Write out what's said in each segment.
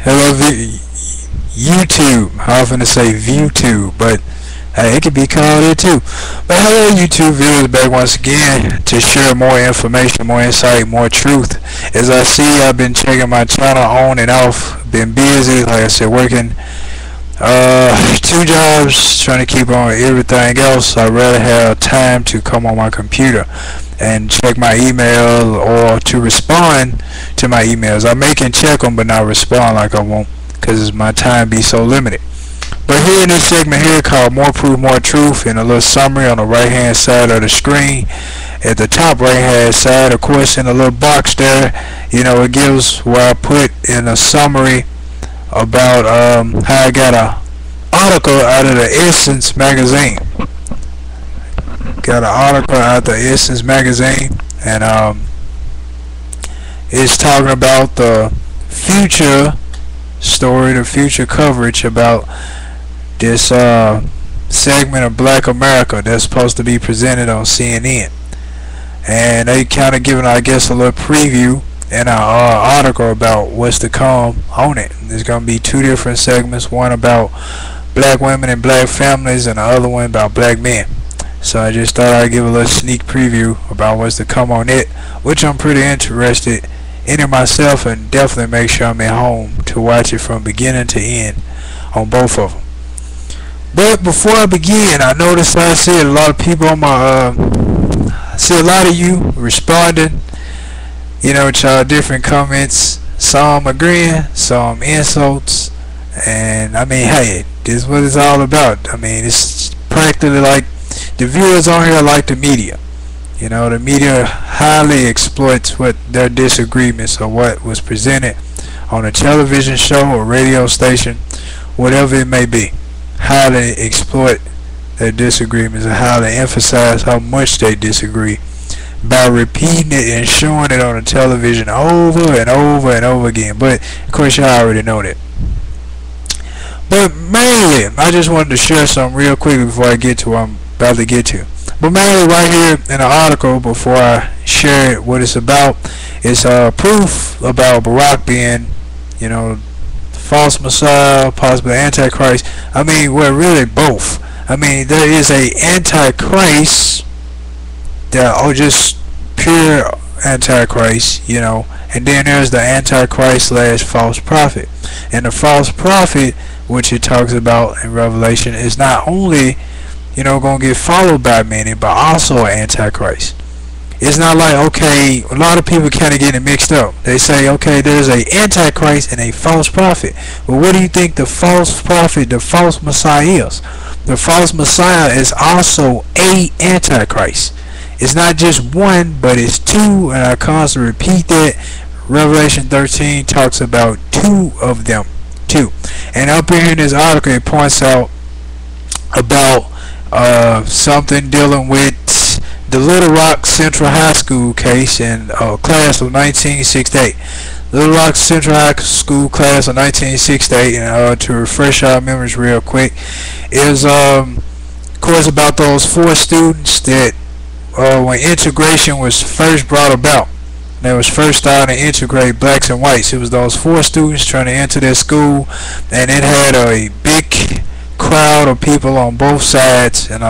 Hello, YouTube. I often say ViewTube, but it could be called it too. But hello, YouTube viewers, back once again to share more information, more insight, more truth. As I see, I've been checking my channel on and off. Been busy, like I said, working two jobs, trying to keep on everything else. I'd rather have time to come on my computer and check my email or to respond to my emails. I may can check them but not respond like I want because my time be so limited. But here in this segment here called More Proof, More Truth, in a little summary on the right hand side of the screen, at the top right hand side, of course, in a little box there, it gives where I put in a summary about how I got a article out of the Essence magazine. Got an article out of the Essence magazine, and it's talking about the future story, the future coverage about this segment of Black America that's supposed to be presented on CNN. And they kind of giving, I guess, a little preview in an article about what's to come on it. There's going to be two different segments, one about black women and black families and the other one about black men. So I just thought I'd give a little sneak preview about what's to come on it, which I'm pretty interested in it myself, and definitely make sure I'm at home to watch it from beginning to end on both of them. But before I begin, I noticed I see a lot of people on my I see a lot of you responding, with y'all different comments, some agreeing, some insults, and I mean, hey, this is what it's all about. I mean, it's practically like the viewers on here like the media. The media highly exploits what their disagreements or what was presented on a television show or radio station, whatever it may be. How they exploit their disagreements and how they emphasize how much they disagree by repeating it and showing it on the television over and over and over again. But of course, y'all already know that. But mainly, I just wanted to share something real quickly before I get to what I'm about to get to. But mainly right here in the article, before I share what it's about, it's proof about Barack being, false Messiah, possibly Antichrist. I mean, well, really both. I mean, there is a Antichrist that just pure Antichrist, and then there's the Antichrist / false prophet. And the false prophet, which it talks about in Revelation, is not only going to get followed by many, but also Antichrist. It's not like, okay, a lot of people kind of get it mixed up. They say, okay, there's a Antichrist and a false prophet. Well, what do you think the false prophet, the false Messiah is? The false Messiah is also a Antichrist. It's not just one, but it's two, and I constantly repeat that. Revelation 13 talks about two of them, two. And up here in this article, it points out about something dealing with the Little Rock Central High School case in class of 1968. Little Rock Central High School class of 1968, and to refresh our memories real quick, is of course about those 4 students that when integration was first brought about, they was first starting to integrate blacks and whites. It was those 4 students trying to enter their school, and it had a big crowd of people on both sides, and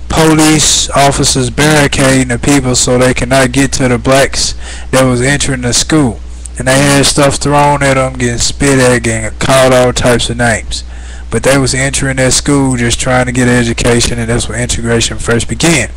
police officers barricading the people so they cannot get to the blacks that was entering the school. And they had stuff thrown at them, getting spit at, getting called all types of names. But they was entering their school just trying to get an education, and that's when integration first began.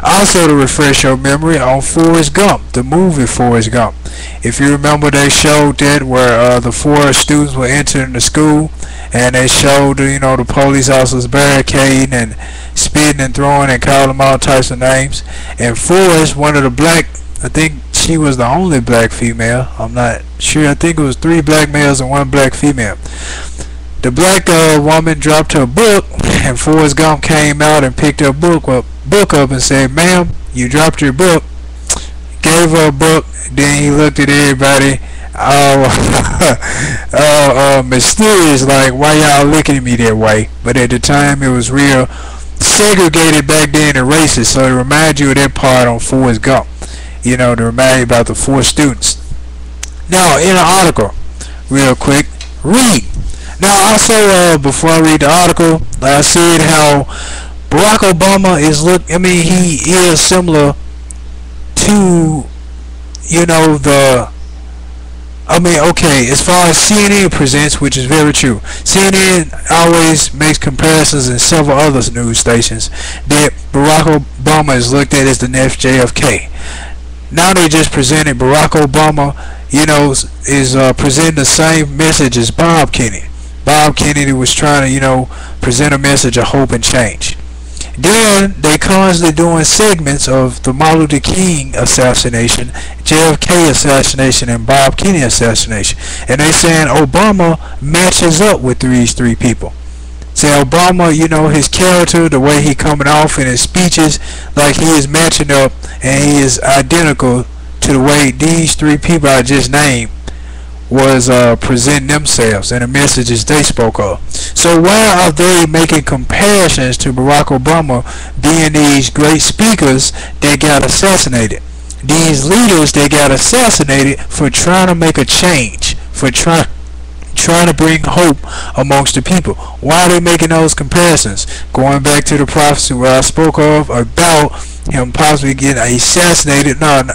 Also, to refresh your memory on Forrest Gump, the movie Forrest Gump. If you remember, they showed that where the 4 students were entering the school, and they showed, the police officers barricading and spitting and throwing and calling them all types of names. And Forrest, one of the black, I think she was the only black female. I'm not sure. I think it was 3 black males and 1 black female. The black woman dropped her book, and Forrest Gump came out and picked her book up and said, "Ma'am, you dropped your book." Gave her a book. Then he looked at everybody, mysterious, like, why y'all looking at me that way? But at the time, it was real segregated back then and racist. So it reminds you of that part on Forrest Gump, to remind you about the 4 students. Now, in an article real quick. Read. Now, also, before I read the article, like I said, how Barack Obama is he is similar to, okay, as far as CNN presents, which is very true. CNN always makes comparisons in several other news stations that Barack Obama is looked at as the next JFK. Now they just presented Barack Obama, is presenting the same message as Bob Kennedy. Bob Kennedy was trying to, present a message of hope and change. Then they constantly doing segments of the Martin Luther King assassination, JFK assassination, and Bob Kennedy assassination, and they saying Obama matches up with these three people. Say Obama, his character, the way he coming off in his speeches, like he is matching up, and he is identical to the way these three people I just named was presenting themselves and the messages they spoke of. So why are they making comparisons to Barack Obama being these great speakers that got assassinated? These leaders that got assassinated for trying to make a change, for trying to bring hope amongst the people. Why are they making those comparisons? Going back to the prophecy where I spoke of about him possibly getting assassinated, not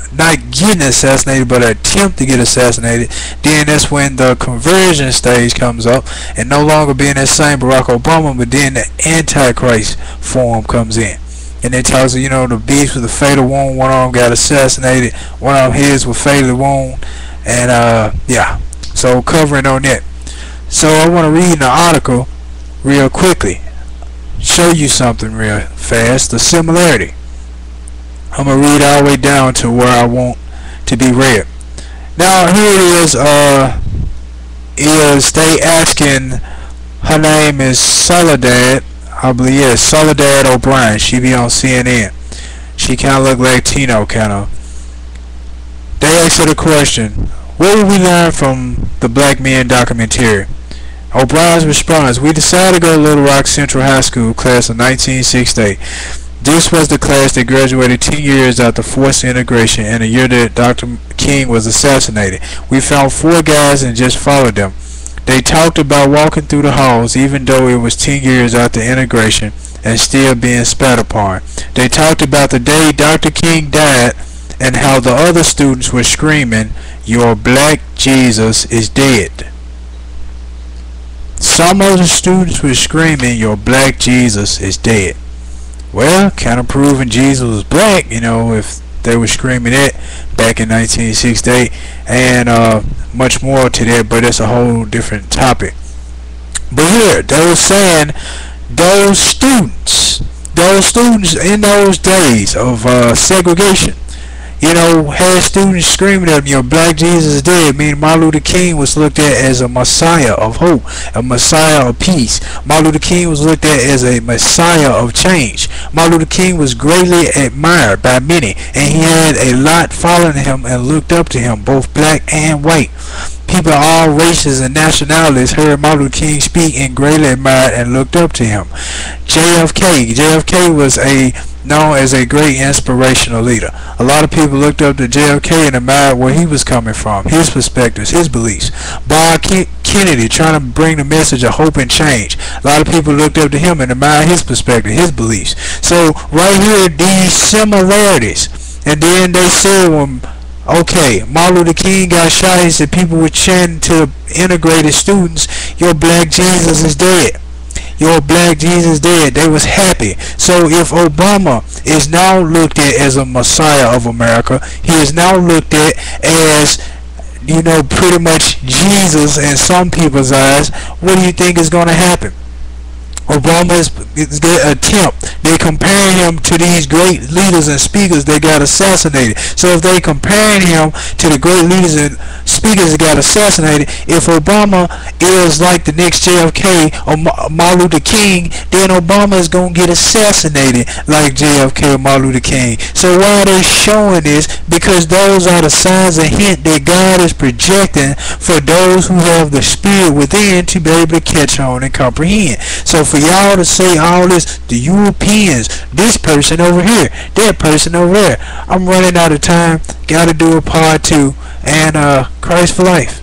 getting assassinated, but an attempt to get assassinated. Then that's when the conversion stage comes up, and no longer being that same Barack Obama, but then the Antichrist form comes in. And it tells you, the beast with a fatal wound, one of them got assassinated, one of them his with fatal wound, and yeah. So covering on that. So I want to read the article real quickly, show you something real fast, the similarity. I'm going to read all the way down to where I want to be read. Now here it is they asking, her name is Soledad, I believe, yes, Soledad O'Brien. She be on CNN. She kind of look Latino, kind of. They asked her the question, what will we learn from the Black Men documentary? O'Brien's response, we decided to go to Little Rock Central High School class of 1968. This was the class that graduated 10 years after forced integration and the year that Dr. King was assassinated. We found 4 guys and just followed them. They talked about walking through the halls even though it was 10 years after integration and still being spat upon. They talked about the day Dr. King died and how the other students were screaming, "Your black Jesus is dead." Some of the students were screaming, "Your black Jesus is dead." Well, kind of proving Jesus was black, if they were screaming it back in 1968, and much more to that, but it's a whole different topic. But here, they were saying those students in those days of segregation, had students screaming at them, "Your black Jesus is dead," meaning Martin Luther King was looked at as a messiah of hope, a messiah of peace. Martin Luther King was looked at as a messiah of change. Martin Luther King was greatly admired by many, and he had a lot following him and looked up to him, both black and white. People of all races and nationalities heard Martin Luther King speak and greatly admired and looked up to him. JFK was known as a great inspirational leader. A lot of people looked up to JFK and admired where he was coming from, his perspectives, his beliefs. Bob Kennedy, trying to bring the message of hope and change. A lot of people looked up to him and admired his perspective, his beliefs. So right here, these similarities. And then they said when Martin Luther King got shot, he said people were chanting to integrated students, "Your black Jesus is dead. Your black Jesus is dead." They was happy. So if Obama is now looked at as a messiah of America, he is now looked at as, pretty much Jesus in some people's eyes, what do you think is going to happen? Obama's attempt, they comparing him to these great leaders and speakers that got assassinated. So if they comparing him to the great leaders and speakers that got assassinated, if Obama is like the next JFK or Martin Luther King, then Obama is going to get assassinated like JFK or Martin Luther King. So why are they showing this? Because those are the signs and hint that God is projecting for those who have the spirit within to be able to catch on and comprehend. So for y'all to say all this, the Europeans, this person over here, that person over there, I'm running out of time. Gotta do a part 2, and Christ for life.